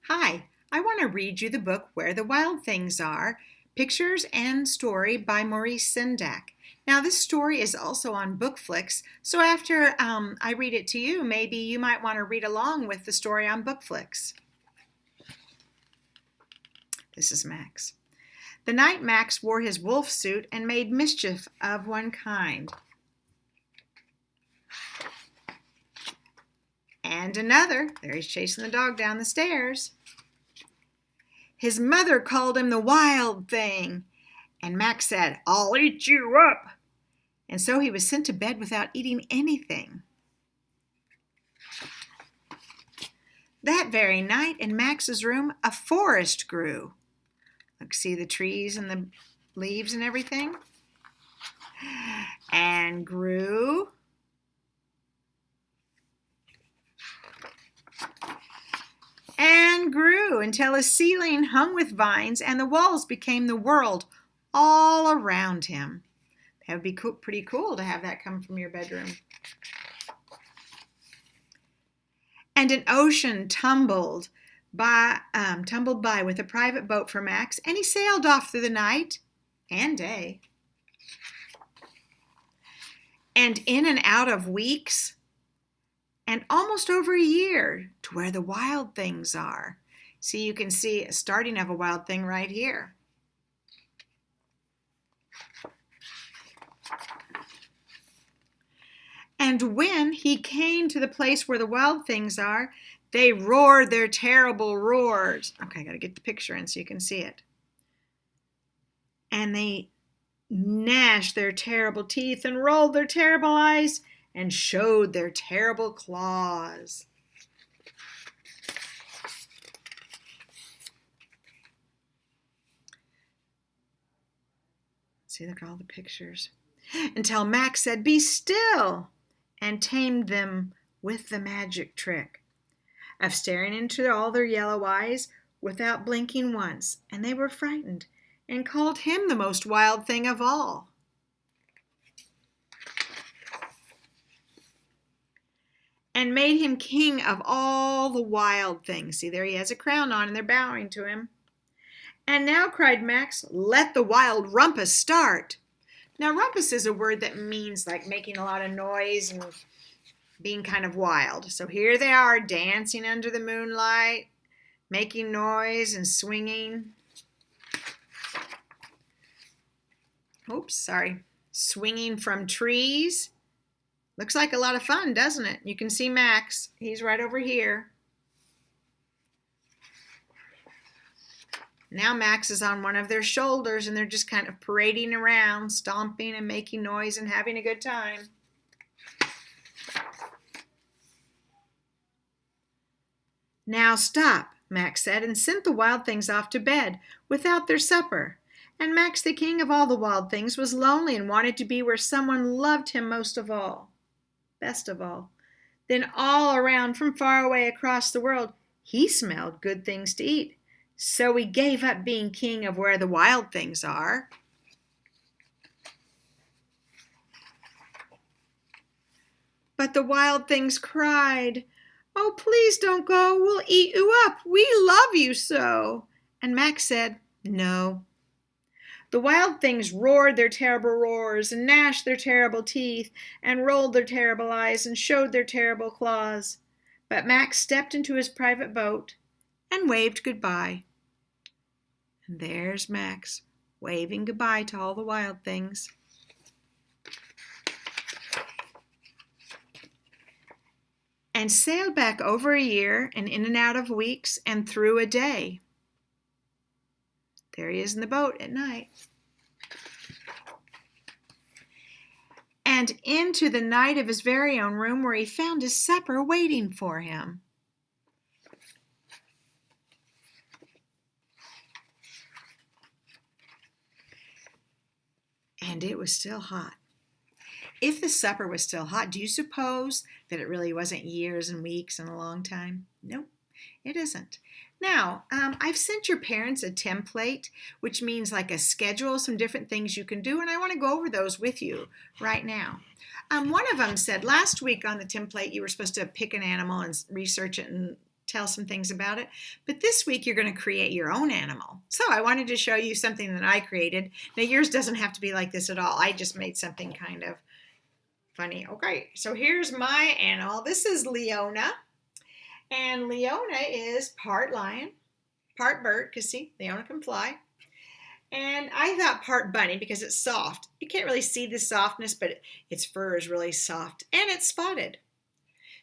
Hi, I want to read you the book Where the Wild Things Are, Pictures and Story by Maurice Sendak. Now, this story is also on Bookflix, so after I read it to you, maybe you might want to read along with the story on Bookflix. This is Max. The night Max wore his wolf suit and made mischief of one kind. And another. There he's chasing the dog down the stairs. His mother called him the wild thing, and Max said, "I'll eat you up." And so he was sent to bed without eating anything. That very night in Max's room, a forest grew. Look, see the trees and the leaves and everything? And grew. And grew until a ceiling hung with vines and the walls became the world all around him. That would be pretty cool to have that come from your bedroom. And an ocean tumbled by with a private boat for Max, and he sailed off through the night and day. And in and out of weeks, and almost over a year, to where the wild things are. See, you can see a starting of a wild thing right here. And when he came to the place where the wild things are, they roared their terrible roars. Okay, I got to get the picture in so you can see it. And they gnashed their terrible teeth and rolled their terrible eyes and showed their terrible claws. See, look at all the pictures. Until Max said, "Be still," and tamed them with the magic trick of staring into all their yellow eyes without blinking once. And they were frightened and called him the most wild thing of all. And made him king of all the wild things. See, there he has a crown on and they're bowing to him. And now, cried Max, "let the wild rumpus start." Now, rumpus is a word that means like making a lot of noise and being kind of wild. So here they are dancing under the moonlight, making noise and swinging. Swinging from trees. Looks like a lot of fun, doesn't it? You can see Max. He's right over here. Now Max is on one of their shoulders and they're just kind of parading around, stomping and making noise and having a good time. "Now stop," Max said, and sent the wild things off to bed without their supper. And Max, the king of all the wild things, was lonely and wanted to be where someone loved him most of all. Best of all. Then all around from far away across the world, he smelled good things to eat. So he gave up being king of where the wild things are. But the wild things cried, "Oh, please don't go. We'll eat you up. We love you so." And Max said, "No." The wild things roared their terrible roars and gnashed their terrible teeth and rolled their terrible eyes and showed their terrible claws. But Max stepped into his private boat and waved goodbye. And there's Max, waving goodbye to all the wild things. And sailed back over a year and in and out of weeks and through a day. There he is in the boat at night. And into the night of his very own room where he found his supper waiting for him. And it was still hot. If the supper was still hot, do you suppose that it really wasn't years and weeks and a long time? Nope, it isn't. Now, I've sent your parents a template, which means like a schedule, some different things you can do, and I want to go over those with you right now. One of them said last week on the template you were supposed to pick an animal and research it and tell some things about it. But this week you're going to create your own animal. So I wanted to show you something that I created. Now yours doesn't have to be like this at all. I just made something kind of funny. Okay, so here's my animal. This is Leona. And Leona is part lion, part bird, because see, Leona can fly. And I thought part bunny because it's soft. You can't really see the softness, but its fur is really soft and it's spotted.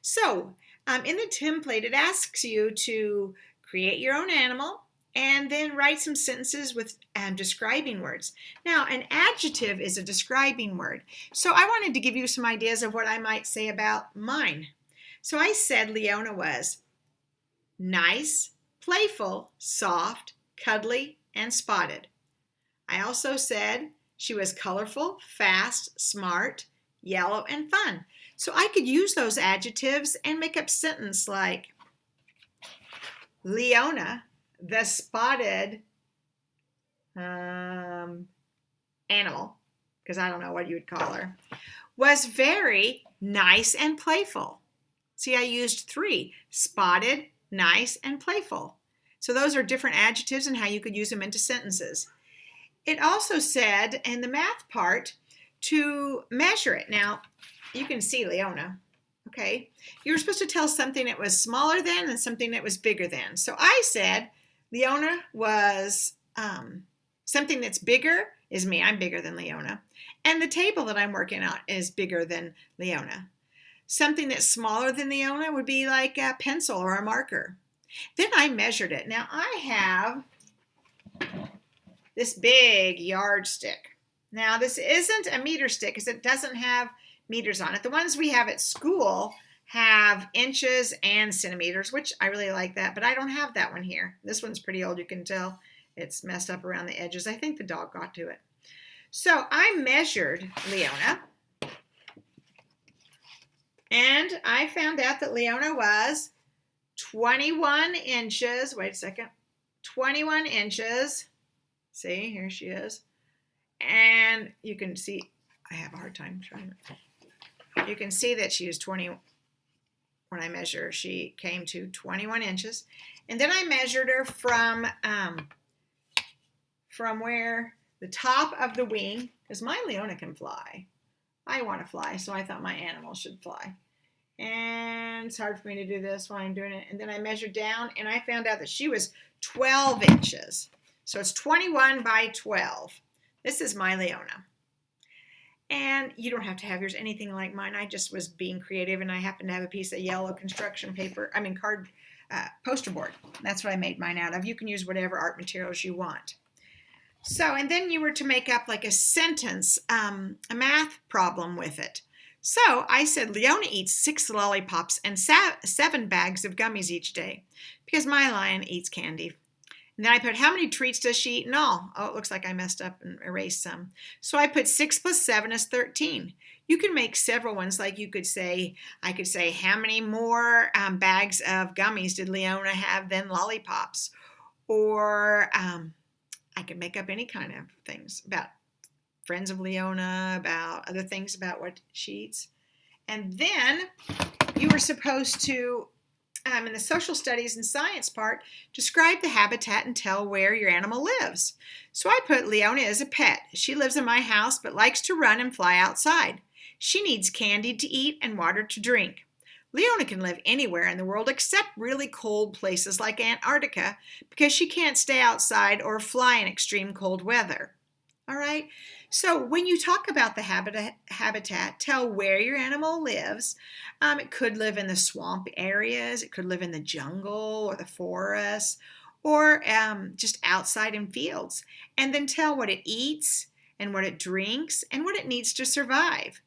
So in the template, it asks you to create your own animal and then write some sentences with describing words. Now, an adjective is a describing word. So I wanted to give you some ideas of what I might say about mine. So I said Leona was nice, playful, soft, cuddly, and spotted. I also said she was colorful, fast, smart, yellow, and fun. So I could use those adjectives and make up a sentence like Leona, the spotted animal, because I don't know what you would call her, was very nice and playful. See, I used 3, spotted, nice, and playful. So those are different adjectives and how you could use them into sentences. It also said in the math part to measure it. Now, you can see Leona, okay? You were supposed to tell something that was smaller than and something that was bigger than. So I said Leona was something that's bigger is me. I'm bigger than Leona. And the table that I'm working on is bigger than Leona. Something that's smaller than Leona would be like a pencil or a marker. Then I measured it. Now I have this big yardstick. Now this isn't a meter stick because it doesn't have meters on it. The ones we have at school have inches and centimeters, which I really like that, but I don't have that one here. This one's pretty old. You can tell it's messed up around the edges. I think the dog got to it. So I measured Leona, and I found out that Leona was 21 inches. Wait a second. 21 inches. See, here she is. And you can see, I have a hard time trying it. You can see that she was 20. When I measure, she came to 21 inches. And then I measured her from where the top of the wing, because my Leona can fly. I want to fly, so I thought my animal should fly. And it's hard for me to do this while I'm doing it. And then I measured down, and I found out that she was 12 inches. So it's 21 by 12. This is my Leona. And you don't have to have yours anything like mine. I just was being creative, and I happened to have a piece of yellow construction paper, card poster board. That's what I made mine out of. You can use whatever art materials you want. So, and then you were to make up like a sentence, a math problem with it. So I said, Leona eats 6 lollipops and 7 bags of gummies each day because my lion eats candy. And then I put, how many treats does she eat in all? Oh, it looks like I messed up and erased some. So I put 6 plus 7 is 13. You can make several ones. Like I could say, how many more bags of gummies did Leona have than lollipops? Or I could make up any kind of things about friends of Leona, about other things about what she eats. And then you were supposed to, in the social studies and science part, describe the habitat and tell where your animal lives. So I put Leona as a pet. She lives in my house but likes to run and fly outside. She needs candy to eat and water to drink. Leona can live anywhere in the world except really cold places like Antarctica because she can't stay outside or fly in extreme cold weather. All right? So when you talk about the habitat, tell where your animal lives. It could live in the swamp areas. It could live in the jungle or the forest or just outside in fields. And then tell what it eats and what it drinks and what it needs to survive.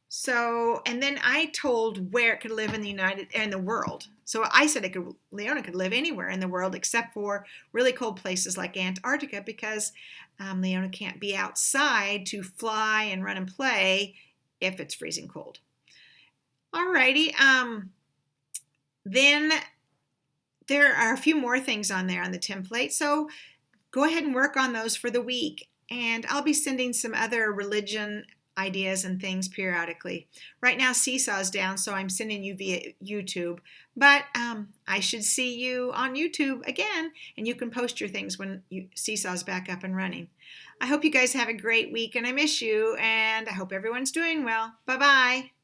So, and then I told where it could live in the world. So I said Leona could live anywhere in the world except for really cold places like Antarctica because Leona can't be outside to fly and run and play if it's freezing cold. Alrighty. Then there are a few more things on there on the template. So go ahead and work on those for the week. And I'll be sending some other religion ideas and things periodically. Right now Seesaw's down, so I'm sending you via YouTube. But I should see you on YouTube again, and you can post your things when Seesaw's back up and running. I hope you guys have a great week, and I miss you, and I hope everyone's doing well. Bye-bye.